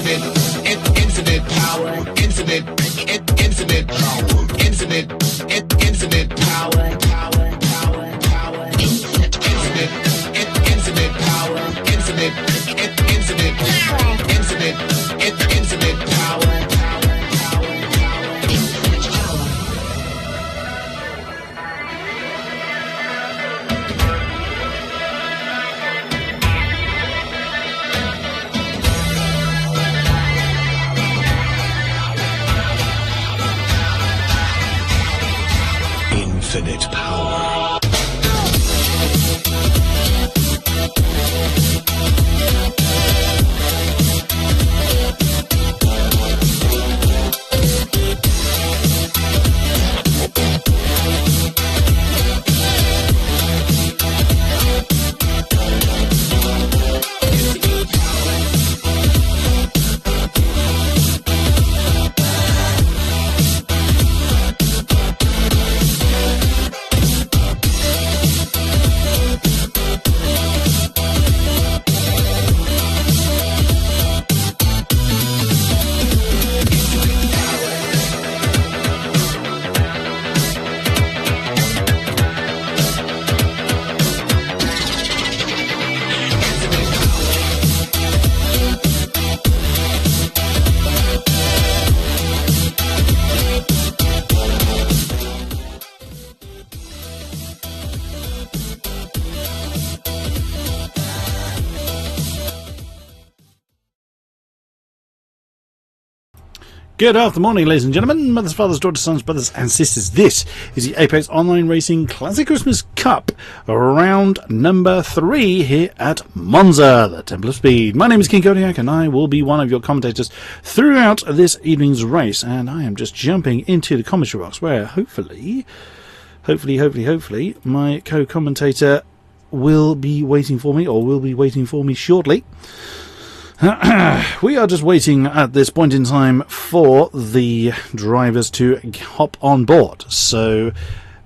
Infinite power, infinite power, infinite power, infinite power, infinite power. Infinite power. Good afternoon, ladies and gentlemen, mothers, fathers, daughters, sons, brothers and sisters. This is the Apex Online Racing Classic Christmas Cup, round number 3 here at Monza, the Temple of Speed. My name is King-Kodiak and I will be one of your commentators throughout this evening's race. And I am just jumping into the commentary box where hopefully, my co-commentator will be waiting for me, or will be waiting for me shortly. We are just waiting at this point in time for the drivers to hop on board. So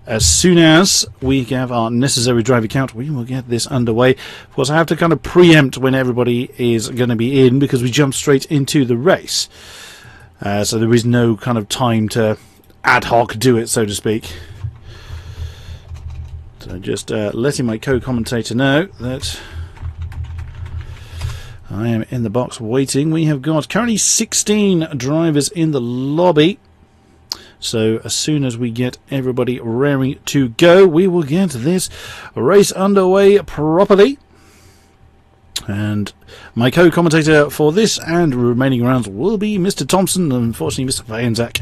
as soon as we have our necessary driver count, we will get this underway. Of course, I have to kind of preempt when everybody is going to be in, because we jump straight into the race. So there is no kind of time to ad hoc do it, so to speak. So just letting my co-commentator know that I am in the box waiting. We have got currently 16 drivers in the lobby. So as soon as we get everybody raring to go, we will get this race underway properly. And my co-commentator for this and remaining rounds will be Mr. Thompson. Unfortunately, Mr. Vajenczak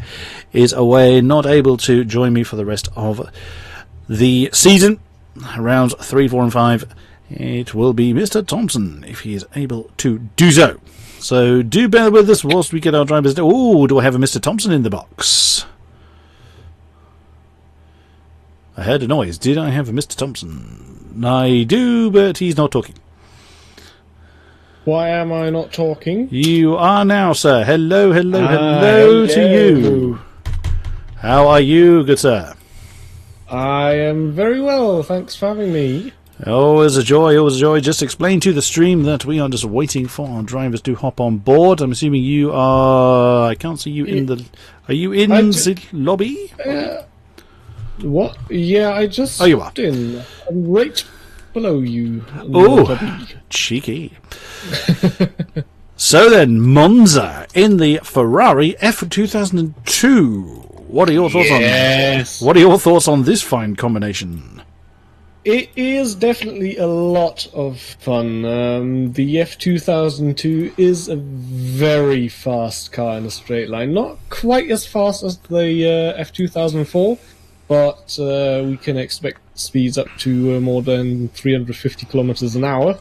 is away, not able to join me for the rest of the season. Rounds 3, 4 and 5. It will be Mr. Thompson, if he is able to do so. So do bear with us whilst we get our drivers. Oh, do I have a Mr. Thompson in the box? I heard a noise. Did I have a Mr. Thompson? I do, but he's not talking. Why am I not talking? You are now, sir. Hello to you. How are you, good sir? I am very well, thanks for having me. Always a joy, always a joy. Just explain to the stream that we are just waiting for our drivers to hop on board. I'm assuming you are... I can't see you in the... Are you in the lobby? What? Yeah, I just you are. in. I'm right below you. Oh, cheeky. So then, Monza in the Ferrari F2002. What are your thoughts on? What are your thoughts on this fine combination? It is definitely a lot of fun. The F2002 is a very fast car in a straight line. Not quite as fast as the F2004, but we can expect speeds up to more than 350 kilometers an hour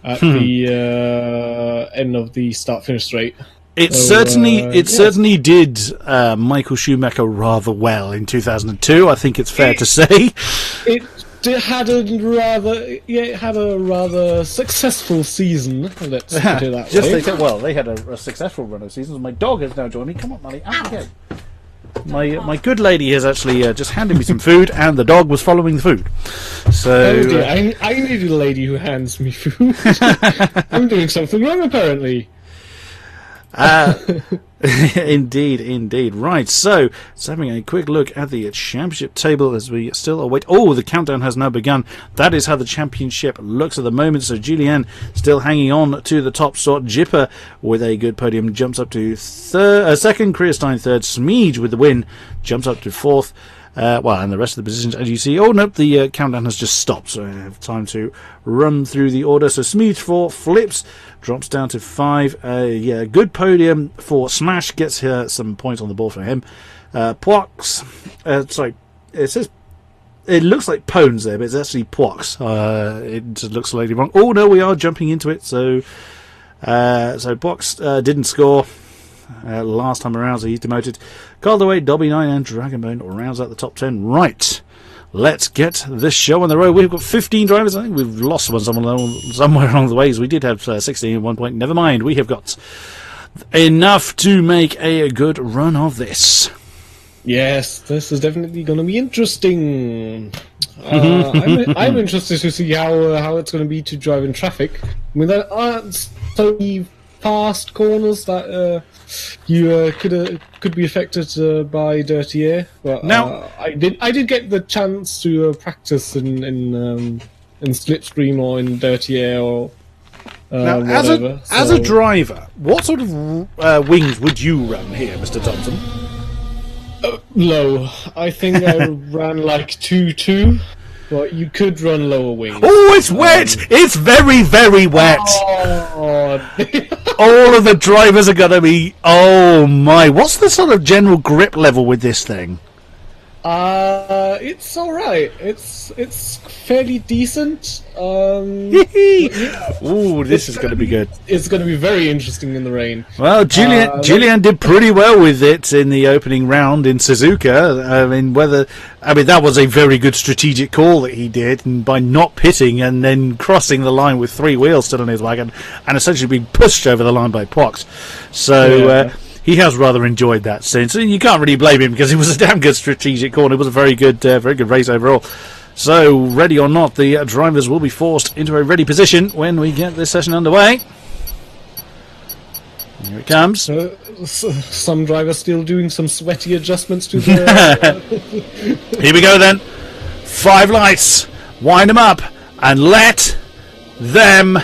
at the end of the start-finish straight. It certainly did Michael Schumacher rather well in 2002. I think it's fair to say. It had a rather successful season. Let's put it that way. They had a successful run of seasons. My dog has now joined me. Come on, Molly. Out we go. My good lady has actually just handed me some food, and the dog was following the food. So I need a lady who hands me food. I'm doing something wrong, apparently. Indeed. Right, so let's having a quick look at the championship table as we still await. Oh, the countdown has now begun. That is how the championship looks at the moment. So Julian still hanging on to the top spot. Jipper with a good podium jumps up to second. Kriestein third. Smeege with the win jumps up to fourth. And the rest of the positions, as you see. Oh, nope, the countdown has just stopped, so I have time to run through the order. So Smeege 4, Flips drops down to 5. Good podium for Smash, gets some points on the board for him. Poix, it looks like Pones there, but it's actually Poix. It just looks slightly wrong. Oh, no, we are jumping into it, so Poix didn't score. Last time around, so he's demoted. Calderway, Dobby 9 and Dragonbone rounds out the top 10. Right, let's get this show on the road. We've got 15 drivers. I think we've lost one somewhere along the way. We did have 16 at one point. Never mind, we have got enough to make a good run of this. Yes, this is definitely going to be interesting. I'm interested to see how it's going to be to drive in traffic. I mean, there aren't so many fast corners that you could be affected by dirty air. But now, I did get the chance to practice in slipstream or in dirty air or now, whatever. As a driver, what sort of wings would you run here, Mr. Thompson? Low. I think I ran like 2.2. But you could run lower wings. Oh, it's wet! It's very, very wet! Oh. All of the drivers are going to be... Oh, my. What's the sort of general grip level with this thing? It's alright. It's fairly decent. Ooh, this is going to be good. It's going to be very interesting in the rain. Well, Julian did pretty well with it in the opening round in Suzuka. I mean, that was a very good strategic call that he did, and by not pitting and then crossing the line with 3 wheels still on his wagon, and essentially being pushed over the line by Pox. So. He has rather enjoyed that since, and you can't really blame him because it was a damn good strategic call. It was a very good race overall. So, ready or not, the drivers will be forced into a ready position when we get this session underway. Here it comes. Some drivers still doing some sweaty adjustments to the... Here we go then. 5 lights. Wind them up and let them...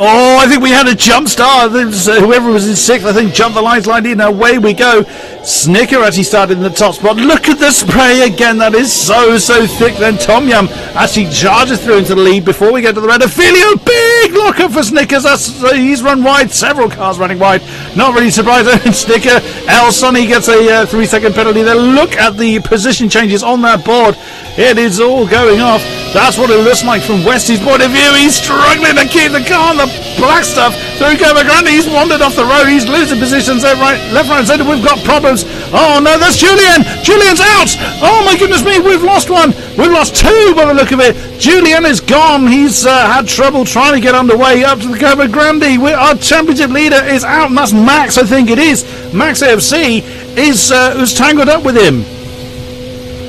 Oh, I think we had a jump start. Whoever was in 6th, I think, jumped the lines line in. Away we go. Snicker actually started in the top spot. Look at the spray again. That is so thick. Then Tom Yum actually charges through into the lead before we get to the red. Ophelio, big lockup for Snickers. He's run wide. Several cars running wide. Not really surprised. Snicker. El Sonny gets a 3-second penalty there. Look at the position changes on that board. It is all going off. That's what it looks like from Westy's point of view. He's struggling to keep the car on the black stuff through Grande. He's wandered off the road. He's losing positions there, left, right, and centre. We've got problems. Oh no, that's Julian. Julian's out. Oh my goodness me, we've lost one. We've lost 2 by the look of it. Julian is gone. He's had trouble trying to get underway up to the Cobra Grande. Our championship leader is out, and that's Max. I think it is. Max AFC is tangled up with him.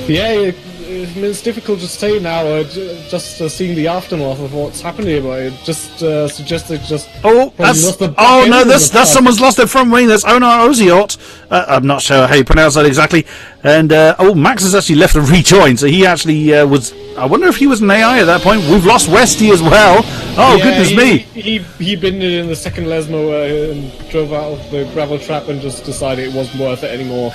Yeah. It's difficult to say now, just seeing the aftermath of what's happened here, but it just suggests they just... That's someone's lost their front wing. That's Onar Oziot. I'm not sure how you pronounce that exactly. And, Max has actually left and rejoined, so he actually was... I wonder if he was an AI at that point. We've lost Westy as well. Oh, yeah, goodness me. He binned it in the second Lesmo and drove out of the gravel trap and just decided it wasn't worth it anymore.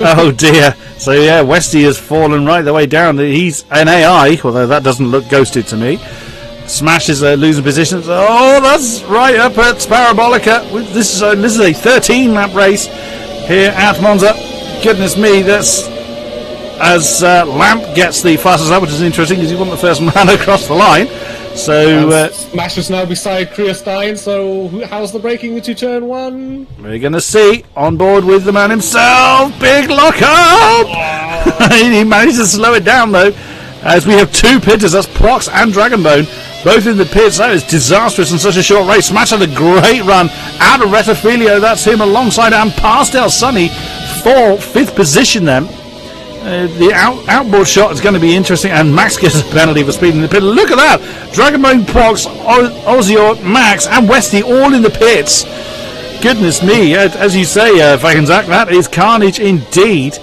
Oh, dear. So, yeah, Westy has fallen right the way down. He's an AI, although that doesn't look ghosted to me. Smash is losing positions. Oh, that's right up at Parabolica. This is a 13-lap race here at Monza. Goodness me, that's... As Lamp gets the fastest lap, which is interesting because he won the first man across the line. So Smash is now beside Kriestein. So how's the braking into turn 1? We're going to see. On board with the man himself. Big lockup! He managed to slow it down though. As we have 2 pitters, that's Prox and Dragonbone, both in the pits. That is disastrous in such a short race. Smash had a great run out of Retafilio. That's him alongside and past El Sunny for 5th position then. The outboard shot is going to be interesting, and Max gets a penalty for speeding in the pit. Look at that! Dragonbone, Prox, Ozio, Max, and Westy all in the pits. Goodness me, as you say, Vaganzak, that is carnage indeed.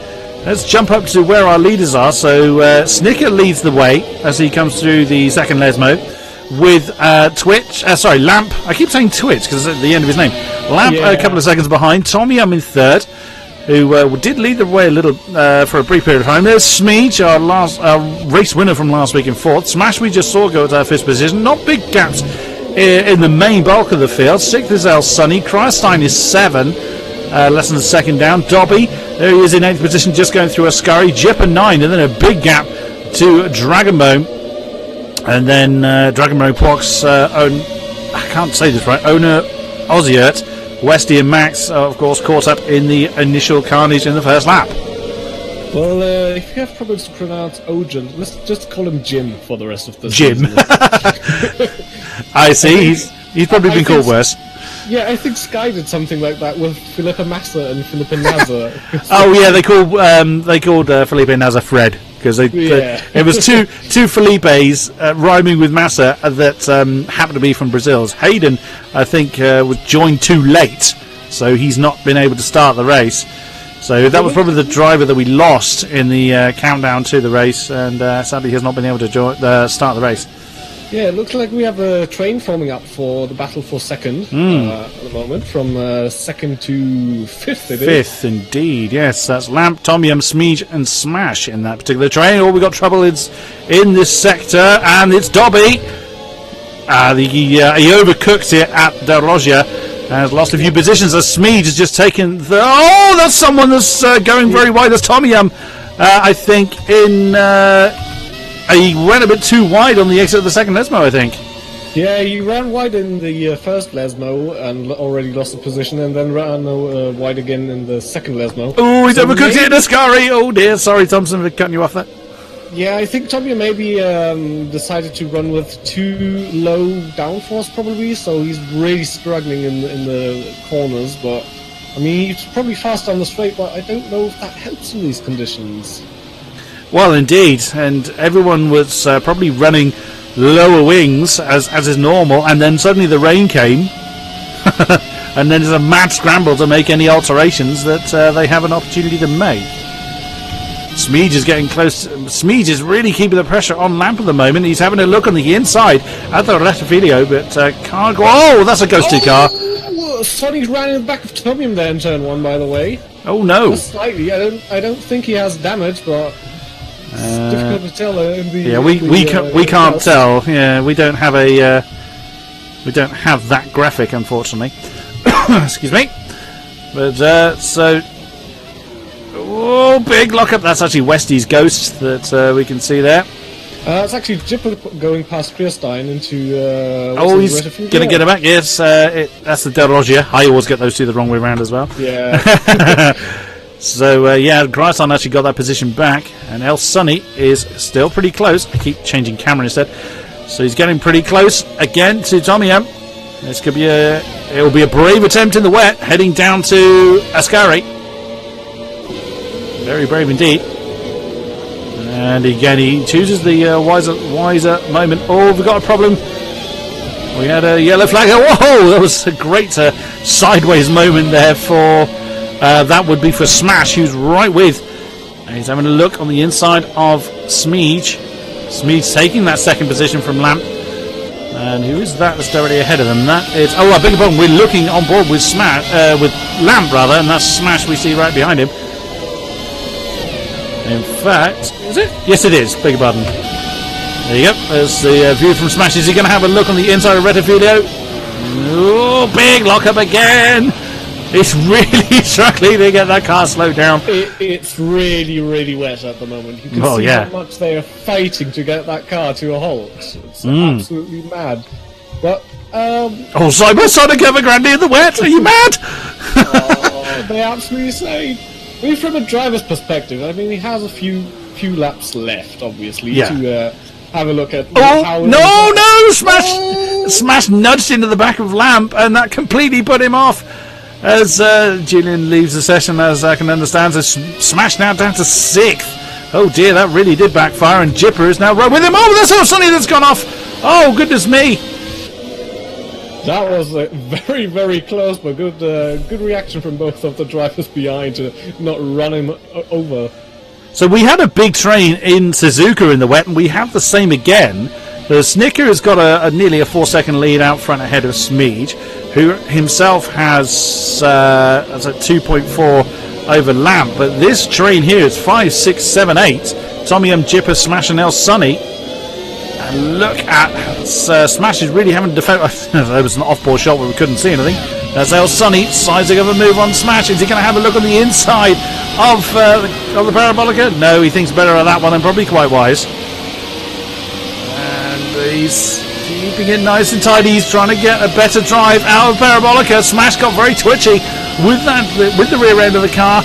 Let's jump up to where our leaders are. So Snicker leads the way as he comes through the second Lesmo with Lamp. I keep saying Twitch because it's at the end of his name. Lamp a couple of seconds behind. Tommy in third, who did lead the way a little for a brief period of time. There's Smeej, our race winner from last week in fourth. Smash we just saw go to our fifth position. Not big gaps in the main bulk of the field. Sixth is El Sunny. Krystein is 7, less than a second down. Dobby, there he is in 8th position, just going through a scurry. Jipper 9, and then a big gap to Dragonbone. And then Dragonbone Pox, I can't say this right, owner Oziert, Westy and Max, of course, caught up in the initial carnage in the first lap. Well, if you have problems to pronounce Ogen, let's just call him Jim for the rest of the Jim. season. I see. He's probably been called worse. Yeah, I think Sky did something like that with Philippa Massa and Philippa Nazar. Oh yeah, they called Felipe Nazar Fred because it was two Felipes rhyming with Massa that happened to be from Brazil's. Hayden, I think, was joined too late, so he's not been able to start the race. So that was probably the driver that we lost in the countdown to the race, and sadly has not been able to start the race. Yeah, it looks like we have a train forming up for the battle for second at the moment, from second to fifth. Fifth, indeed, yes. That's Lamp, Tommy, Smeej, and Smash in that particular train. Oh, we got trouble in this sector, and it's Dobby. He overcooked it at De Rogia. Has lost a few positions as Smeej has just taken the... Oh, that's someone that's going very wide. That's Tommy, I think, he went a bit too wide on the exit of the second Lesmo, I think. Yeah, he ran wide in the first Lesmo and already lost the position, and then ran wide again in the second Lesmo. Oh, he's overcooked it in a scurry. Oh dear, sorry Thompson for cutting you off there. Yeah, I think Tommy maybe decided to run with too low downforce probably, so he's really struggling in the corners, but I mean, he's probably fast on the straight, but I don't know if that helps in these conditions. Well, indeed, and everyone was probably running lower wings as is normal, and then suddenly the rain came, and then there's a mad scramble to make any alterations that they have an opportunity to make. Smeej is getting close. Smeej is really keeping the pressure on Lamp at the moment. He's having a look on the inside at the Retafilio, but can't go. Oh, that's a ghosted car. Sonny ran in the back of Tommy there in turn 1, by the way. Oh no! Just slightly. I don't think he has damage, but it's difficult to tell. We can't tell. Yeah, we don't have that graphic, unfortunately. Excuse me. But so. Oh, big lockup. That's actually Westy's ghost that we can see there. It's actually Jipper going past Krystein into... he's going to get him back. Yes, that's the De Rogia. I always get those two the wrong way around as well. Yeah. So, Krystein actually got that position back. And El Sunny is still pretty close. I keep changing camera instead. So he's getting pretty close again to Tommy M. This could be it'll be a brave attempt in the wet, heading down to Ascari. Very brave indeed. And again, he chooses the wiser moment. Oh, we've got a problem. We had a yellow flag. Whoa, that was a great sideways moment there for... that would be for Smash, who's right with. And he's having a look on the inside of Smeej. Smeej taking that second position from Lamp. And who is that that's directly ahead of them? That is... Oh, I beg your pardon. We're looking on board with with Lamp, rather. And that's Smash we see right behind him. In fact, is it? Yes, it is. Beg your pardon. There you go. There's the view from Smash. Is he going to have a look on the inside of Retafilio? Oh, big lockup again. It's really struggling to get that car slowed down. It's really, really wet at the moment. You can see how much they are fighting to get that car to a halt. It's absolutely mad. But, side by side together, Grandy in the wet. Are you mad? They're absolutely insane. I mean, from a driver's perspective, I mean, he has a few laps left, obviously, to have a look at. Smash nudged into the back of Lamp, and that completely put him off. As Julian leaves the session, as I can understand, so Smash now down to 6th. Oh dear, that really did backfire, and Jipper is now right with him. Oh, that's how Sonny that's gone off. Oh, goodness me. That was very, very close, but good reaction from both of the drivers behind to not run him over. So we had a big train in Suzuka in the wet, and we have the same again. The Snicker has got nearly a 4-second lead out front ahead of Smeej, who himself has a 2.4 over Lamp. But this train here is 5, 6, 7, 8. Tommy Jipper, Smash, and El Sunny. And look at Smash is really having to defend. There was an off-board shot where we couldn't see anything. That's El Sunny sizing up a move on Smash. Is he going to have a look on the inside of the Parabolica? No, he thinks better of that one, and probably quite wise. And he's keeping it nice and tidy. He's trying to get a better drive out of Parabolica. Smash got very twitchy with the rear end of the car.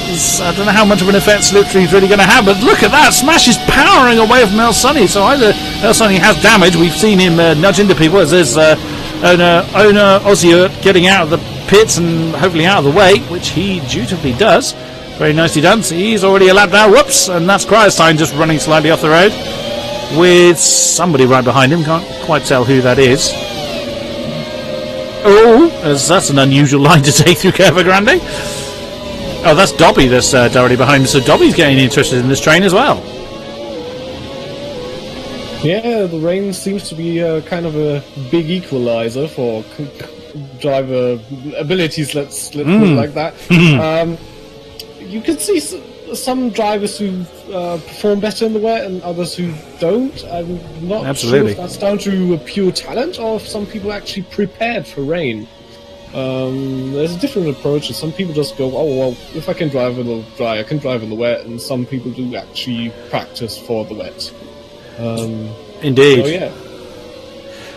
I don't know how much of an effect Slipstream's really going to have, but look at that. Smash is powering away from El Sunny, so either El Sunny has damage. We've seen him nudge into people as there's owner Ozzy getting out of the pits and hopefully out of the way, which he dutifully does. Very nicely done. So he's already a lap down. Whoops! And that's Cryostine just running slightly off the road with somebody right behind him. Can't quite tell who that is. Oh, as that's an unusual line to take through Curva Grande. Oh, that's Dobby that's directly behind him. So Dobby's getting interested in this train as well. Yeah, the rain seems to be kind of a big equalizer for driver abilities, let's put it like that. You can see some drivers who perform better in the wet and others who don't. I'm not sure if that's down to pure talent or if some people actually prepared for rain. There's a different approach. Some people just go, oh, well, if I can drive in the dry, I can drive in the wet, and some people do actually practice for the wet. Indeed. So, yeah.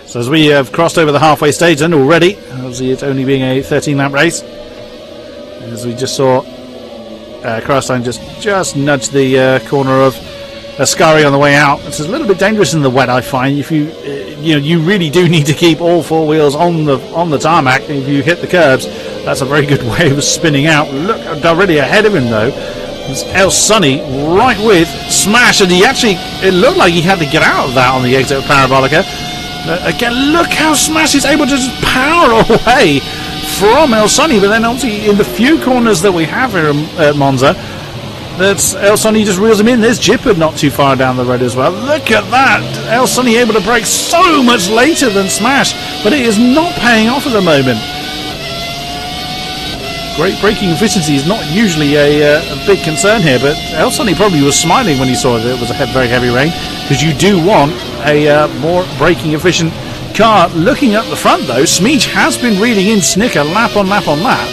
So as we have crossed over the halfway stage then already, obviously it's only being a 13-lap race, as we just saw Cryostine just nudge the corner of Ascari on the way out. It's a little bit dangerous in the wet, I find. If you really do need to keep all four wheels on the tarmac. If you hit the curbs, that's a very good way of spinning out. Look, already ahead of him though. It's El Sunny right with Smash, and it looked like he had to get out of that on the exit of Parabolica. Again, look how Smash is able to just power away from El Sunny, but then obviously in the few corners that we have here at Monza, that's El Sunny just reels him in. There's Jipper not too far down the road as well. Look at that. El Sunny able to brake so much later than Smash, but it is not paying off at the moment. Great braking efficiency is not usually a big concern here, but El Sunny probably was smiling when he saw that it was a very heavy rain, because you do want a more braking efficient car. Looking at the front though, Smeej has been reading in Snicker lap on lap on lap.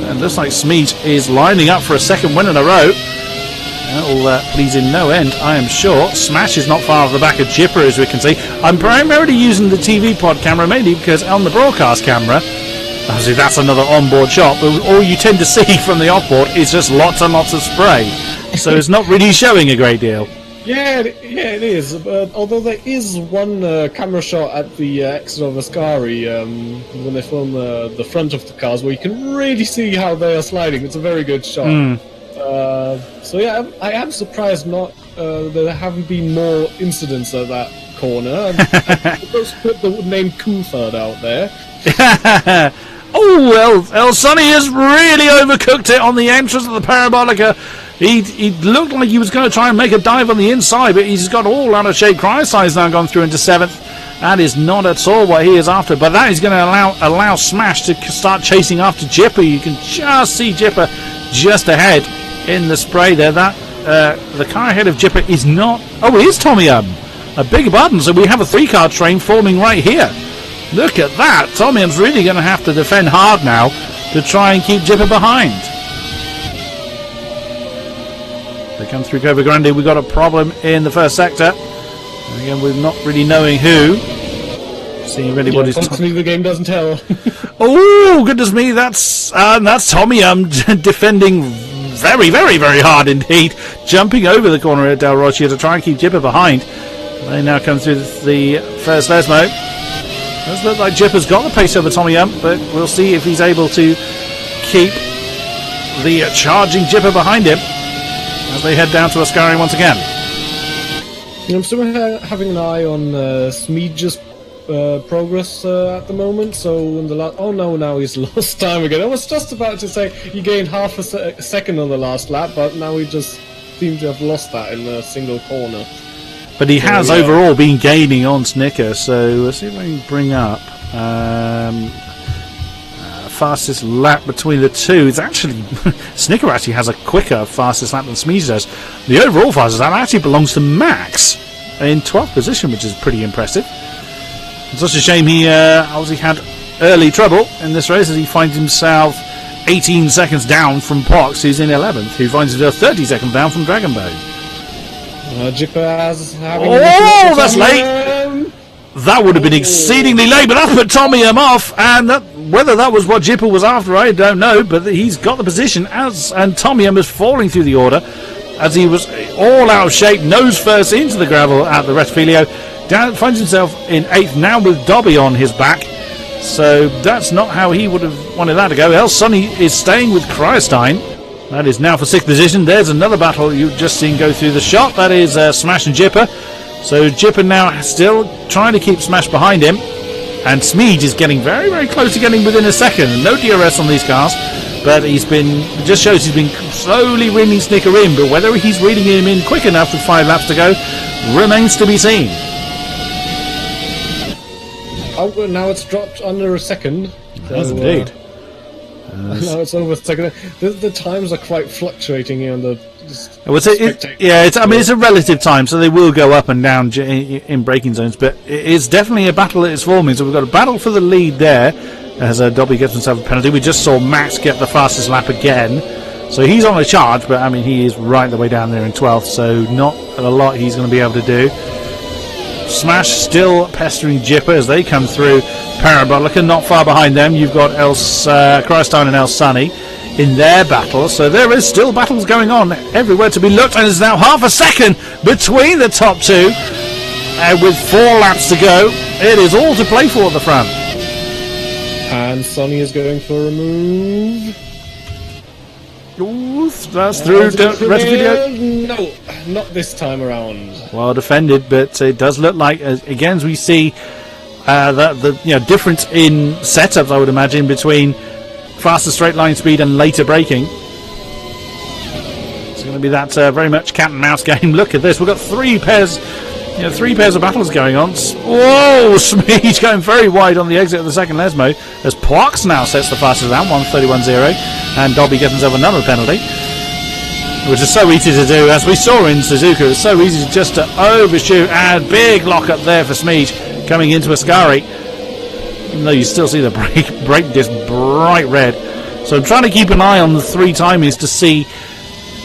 And looks like Smeej is lining up for a second win in a row. That'll please in no end, I am sure. Smash is not far off the back of Jipper, as we can see. I'm primarily using the TV pod camera, mainly because on the broadcast camera, obviously that's another onboard shot, but all you tend to see from the offboard is just lots and lots of spray. So it's not really showing a great deal. Yeah, it is. But although there is one camera shot at the exit of Ascari when they film the front of the cars, where you can really see how they are sliding. It's a very good shot. So yeah, I am surprised there haven't been more incidents at that corner. I suppose put the name Coulthard out there. Oh well, El Sunny has really overcooked it on the entrance of the Parabolica. He looked like he was going to try and make a dive on the inside, but he's got all out of shape. Cryoside's now gone through into 7th. That is not at all what he is after, but that is going to allow Smash to start chasing after Jipper. You can just see Jipper just ahead in the spray there. The car ahead of Jipper is not... Oh, it is Tommy A big pardon. So we have a 3-car train forming right here. Look at that. Tommy M's really going to have to defend hard now to try and keep Jipper behind. They come through Curva Grande. We've got a problem in the first sector. And again, we're not really knowing who. Seeing really what is... Constantly the game doesn't tell. Oh, goodness me. That's Tommy defending very, very, very hard indeed. Jumping over the corner at Del Rocha to try and keep Jipper behind. They now come through the first Lesmo. Does look like Jipper's got the pace over Tommy but we'll see if he's able to keep the charging Jipper behind him as they head down to Ascari once again. I'm still having an eye on Smeej's progress at the moment. So in the last, oh no, now he's lost time again. I was just about to say he gained half a second on the last lap, but now he just seemed to have lost that in a single corner. But he has overall been gaining on Snicker, so let's see if I can bring up fastest lap between the two. It's actually Snicker actually has a quicker fastest lap than Smeege does. The overall fastest lap actually belongs to Max in 12th position, which is pretty impressive. It's such a shame he obviously had early trouble in this race as he finds himself 18 seconds down from Pox, who's in 11th, who finds himself 30 seconds down from Dragonbone. Oh, that's late. That would have been exceedingly late, but that put Tommy off, and whether that was what Jipper was after, I don't know, but he's got the position, and Tommy is falling through the order as he was all out of shape, nose first into the gravel at the Retfilio. Finds himself in 8th now with Dobby on his back, so that's not how he would have wanted that to go. El Sonny is staying with Cryostine. That is now for 6th position. There's another battle you've just seen go through the shot. That is Smash and Jipper. So Jipper now still trying to keep Smash behind him. And Smeege is getting very, very close to getting within a second. No DRS on these cars. But it just shows he's been slowly reading Snicker in. But whether he's reading him in quick enough with 5 laps to go remains to be seen. Oh, now it's dropped under a second. That's indeed. Now it's over a second. The times are quite fluctuating here on the. It's a relative time, so they will go up and down in braking zones. But it's definitely a battle that is forming. So we've got a battle for the lead there as Dobby gets himself a penalty. We just saw Max get the fastest lap again, so he's on a charge. But I mean, he is right the way down there in 12th, so not a lot he's going to be able to do. Smash still pestering Jipper as they come through Parabolica. Not far behind them, you've got Cryostine and El Sunny in their battle. So there is still battles going on everywhere to be looked, and there's now half a second between the top two. With 4 laps to go, it is all to play for at the front. And Sonny is going for a move. Ooh, that's through the rest of the video. No, not this time around. Well defended, but it does look like, again, as we see the difference in setups, I would imagine, between faster straight line speed and later braking. It's going to be that very much cat and mouse game. Look at this, we've got 3 pairs of battles going on. Whoa, Smeege going very wide on the exit of the second Lesmo as Plox now sets the fastest lap, 1:31.0, and Dobby gets himself another penalty, which is so easy to do. As we saw in Suzuka, it's so easy just to overshoot, and big lock up there for Smeege coming into Ascari, even though you still see the brake disc bright red. So I'm trying to keep an eye on the 3 timings to see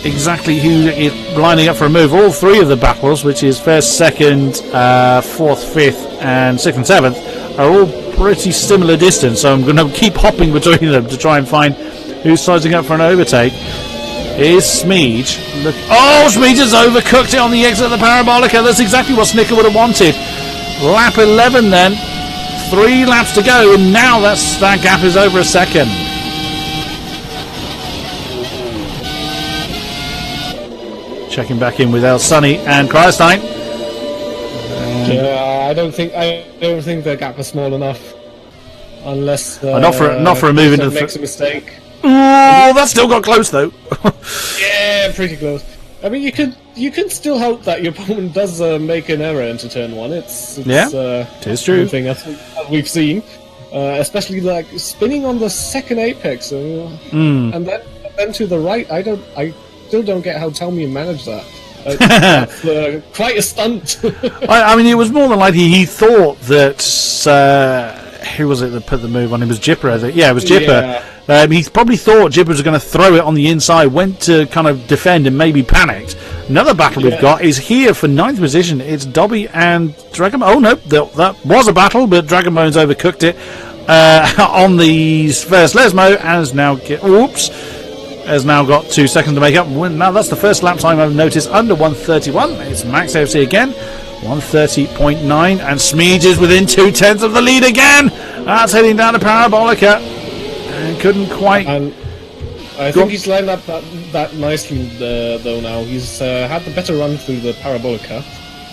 exactly who is lining up for a move. All 3 of the battles, which is 1st, 2nd, 4th, 5th, and 6th and 7th, are all pretty similar distance. So I'm going to keep hopping between them to try and find who's sizing up for an overtake. Is Smeege. Look, Smeege has overcooked it on the exit of the Parabolica. That's exactly what Snicker would have wanted. Lap 11 then. 3 laps to go, and now that gap is over a second. Checking back in with El Sunny and Cryostine. I don't think the gap is small enough, unless not for a move into makes a mistake. Oh, that still got close though. Yeah, pretty close. I mean, you can still hope that your opponent does make an error into turn 1. It is true. Thing as we've seen, especially like spinning on the second apex, and then to the right. I still don't get how Tommy managed that. That's quite a stunt. I mean, it was more than likely he thought that who was it that put the move on him? It was Jipper, I think. Yeah, it was Jipper. Yeah. He probably thought Jipper was going to throw it on the inside, went to kind of defend and maybe panicked. Another battle we've got is here for 9th position. It's Dobby and Dragonbone. Oh no, that was a battle, but Dragonbone's overcooked it on the first Lesmo, has now got 2 seconds to make up. Now that's the first lap time I've noticed under 1:31. It's Max AFC again, 1:30.9, and Smeege is within 2/10 of the lead again. That's heading down to Parabolica, and couldn't quite. And I think he's lined up that nicely though. Now he's had the better run through the Parabolica.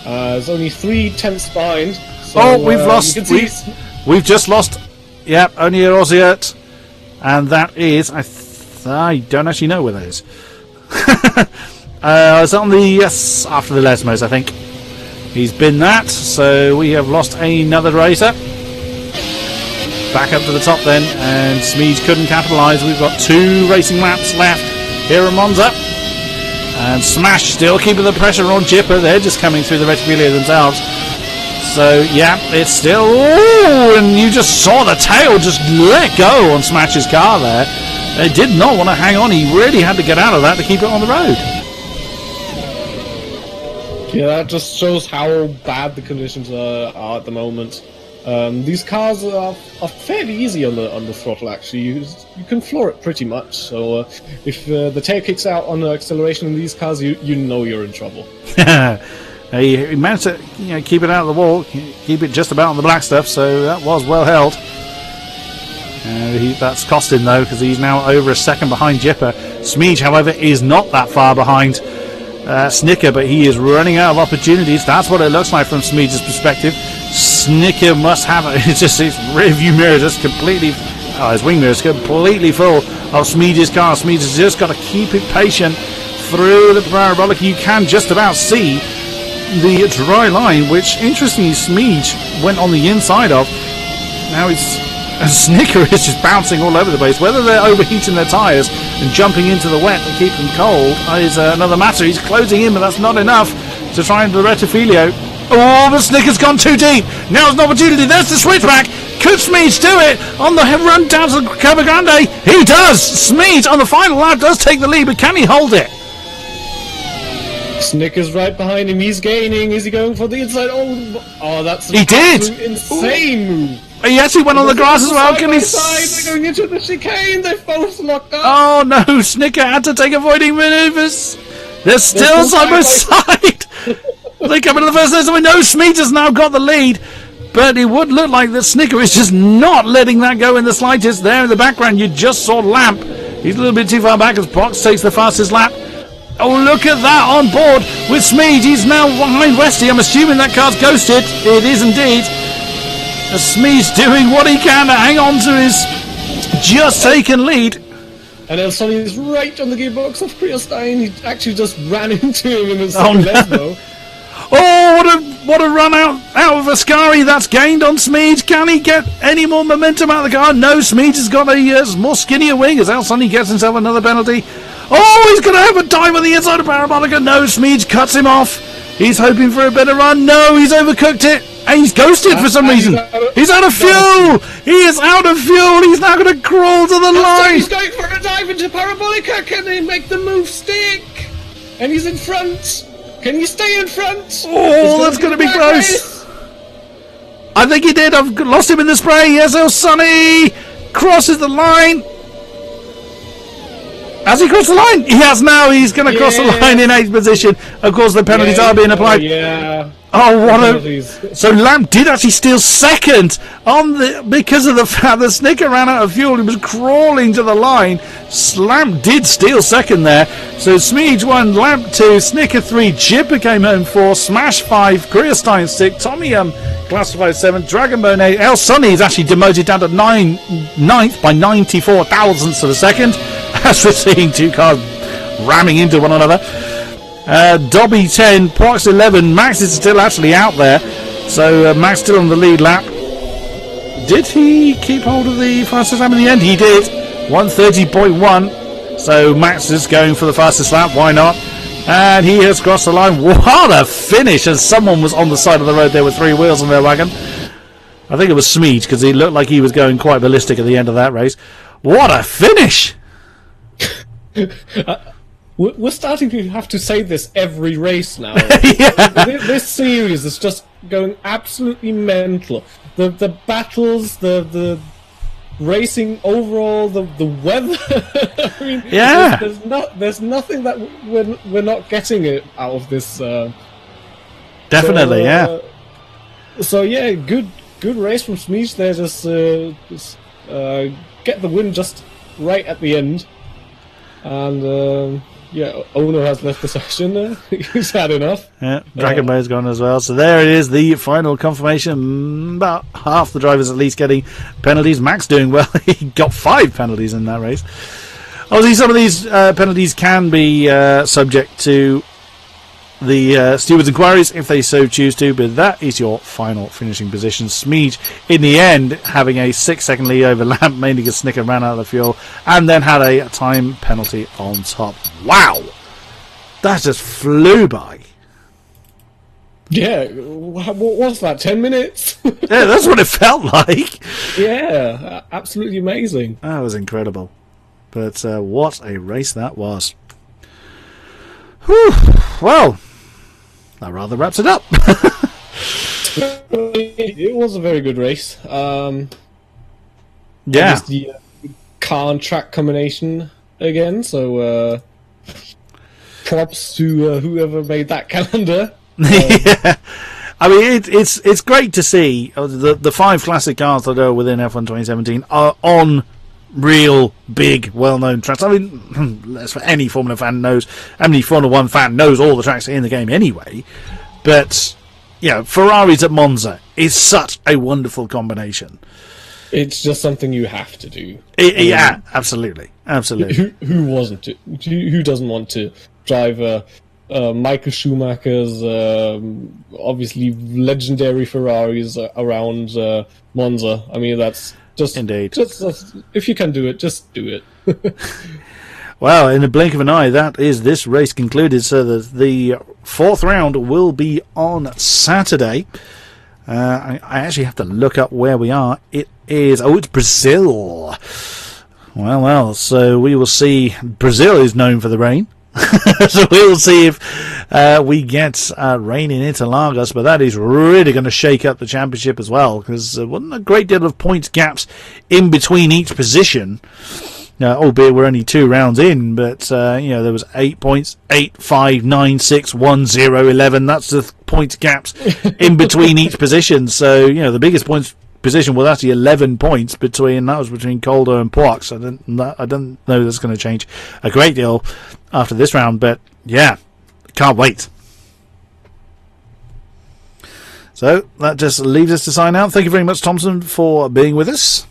There's only 3/10 behind, So, Oh, we've lost. you can see We've just lost. Yep, only a Rosiert. And that is... I don't actually know where that is. It's on the... Yes, after the Lesmos, I think. He's been that. So we have lost another racer. Back up to the top then. And Smeege couldn't capitalise. We've got 2 racing laps left here in Monza. And Smash still keeping the pressure on Jipper. They're just coming through the Retifilia themselves. So, yeah, it's still... Ooh, and you just saw the tail just let go on Smash's car there. They did not want to hang on. He really had to get out of that to keep it on the road. Yeah, that just shows how bad the conditions are at the moment. These cars are fairly easy on the throttle, actually. You can floor it pretty much. So if the tail kicks out on the acceleration in these cars, you know you're in trouble. He managed to keep it out of the wall, keep it just about on the black stuff, so that was well held. That's cost him though, because he's now over a second behind Jipper. Smeege, however, is not that far behind Snicker, but he is running out of opportunities. That's what it looks like from Smeege's perspective. Snicker must have it's just his rear view mirror just completely, his wing mirror is completely full of Smeege's car. Smeege has just got to keep it patient through the parabolic. You can just about see the dry line, which interestingly Smeege went on the inside of. Now Snicker is just bouncing all over the place. Whether they're overheating their tyres and jumping into the wet to keep them cold is another matter. He's closing in, but that's not enough to try and the Retifilio. Oh, but Snicker's gone too deep. Now's an opportunity. There's the switchback. Could Smeege do it on the run down to Cabo Grande? He does. Smeege on the final lap does take the lead, but can he hold it? Snicker's right behind him. He's gaining. Is he going for the inside? Oh, that's he did. Insane move. He actually went on the grass as well. Can he? They're going into the chicane. They've both locked up. Oh no! Snicker had to take avoiding manoeuvres. They're still side by side. They come into the first race. We know Smeege has now got the lead, but it would look like that Snicker is just not letting that go in the slightest. There in the background, you just saw Lamp. He's a little bit too far back as Box takes the fastest lap. Oh, look at that on board with Smeege. He's now behind Westy. I'm assuming that car's ghosted. It is indeed. Smeege doing what he can to hang on to his just taken lead. And El Sonny is right on the gearbox of Creostein. He actually just ran into him in his second Lesmo. Oh, what a run out of Ascari. That's gained on Smeege. Can he get any more momentum out of the car? No, Smeege has got a more skinnier wing as El Sonny gets himself another penalty. Oh, he's going to have a dive on the inside of Parabolica. No, Smeege cuts him off. He's hoping for a better run. No, he's overcooked it. And he's ghosted for some reason. He's out of fuel. He is out of fuel. He's now going to crawl to the line. He's going for a dive into Parabolica. Can he make the move stick? And he's in front. Can he stay in front? Oh, that's going to be close. I think he did. I've lost him in the spray. Yes, El Sonny crosses the line. Has he crossed the line? He has now. He's going to cross the line in 8th position. Of course, the penalties are being applied. Oh, what a... So Lamp did actually steal second because of the fact that Snicker ran out of fuel. He was crawling to the line. Lamp did steal second there. So Smeege 1, Lamp 2, Snicker 3, Jipper came home 4, Smash 5, Creostein 6, Tommy classified 7, Dragonbone 8. El Sonny is actually demoted down to 9th by 94 thousandths of a second. As we're seeing two cars ramming into one another. Dobby 10, Prox 11, Max is still actually out there. So Max still on the lead lap. Did he keep hold of the fastest lap in the end? He did. 1:30.1. So Max is going for the fastest lap. Why not? And he has crossed the line. What a finish! As someone was on the side of the road there with 3 wheels on their wagon. I think it was Smeege because he looked like he was going quite ballistic at the end of that race. What a finish! We're starting to have to say this every race now. Yeah. This series is just going absolutely mental. The battles, the racing overall, the weather. I mean, yeah. There's nothing that we're not getting it out of this. Definitely, yeah. So yeah, good race from Smeege there. Just get the win just right at the end. And Yeah, Ono has left the session. He's had enough. Yeah, Dragon Bone's gone as well. So there it is, the final confirmation. About half the drivers at least getting penalties. Max doing well. He got 5 penalties in that race. Obviously, some of these penalties can be subject to the stewards' inquiries if they so choose to, but that is your final finishing position. Smeej, in the end, having a 6-second lead over Lamp, mainly because Snicker ran out of the fuel, and then had a time penalty on top. Wow! That just flew by. Yeah, what was that, 10 minutes? Yeah, that's what it felt like. Yeah, absolutely amazing. That was incredible. But what a race that was. Whew. Well, that rather wraps it up. It was a very good race. Yeah. The car and track combination again, so props to whoever made that calendar. Yeah. I mean, it's great to see the 5 classic cars that are within F1 2017 are on real big well-known tracks. I mean, that's what any Formula fan knows. Any Formula 1 fan knows all the tracks in the game anyway. But yeah, Ferraris at Monza is such a wonderful combination. It's just something you have to do. Yeah, absolutely. Who wasn't to? Who doesn't want to drive Michael Schumacher's obviously legendary Ferraris around Monza? I mean, that's just indeed. Just, if you can do it, just do it. Well, in the blink of an eye, that is this race concluded. So the 4th round will be on Saturday. I actually have to look up where we are. It is... Oh, it's Brazil. Well. So we will see... Brazil is known for the rain. So we'll see if we get rain in Interlagos, but that is really going to shake up the championship as well, because there wasn't a great deal of points gaps in between each position, albeit we're only 2 rounds in, but there was 8 points, 8, 5, 9, 6, 1, 0, 11. That's the points gaps in between each position. So the biggest points position was actually 11 points between Calder and Poix. I don't know that's going to change a great deal after this round, but yeah, can't wait. So that just leaves us to sign out. Thank you very much, Thompson, for being with us.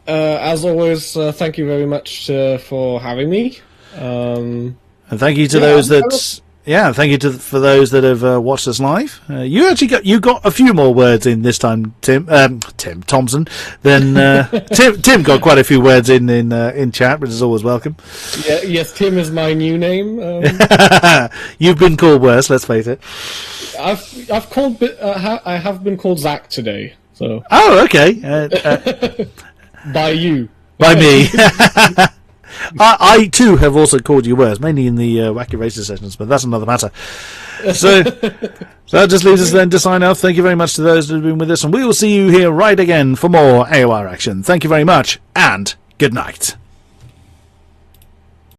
As always, thank you very much for having me. And thank you to those that... Yeah, thank you for those that have watched us live. You actually got a few more words in this time, Tim Thompson. Than Tim got quite a few words in chat, which is always welcome. Yeah, yes, Tim is my new name. You've been called worse. Let's face it. I have been called Zach today. So. Oh, okay. By you. By me. I too have also called you worse, mainly in the Wacky Races sessions, but that's another matter. So that just leaves us then to sign off. Thank you very much to those that have been with us, and we will see you here right again for more AOR action. Thank you very much, and good night.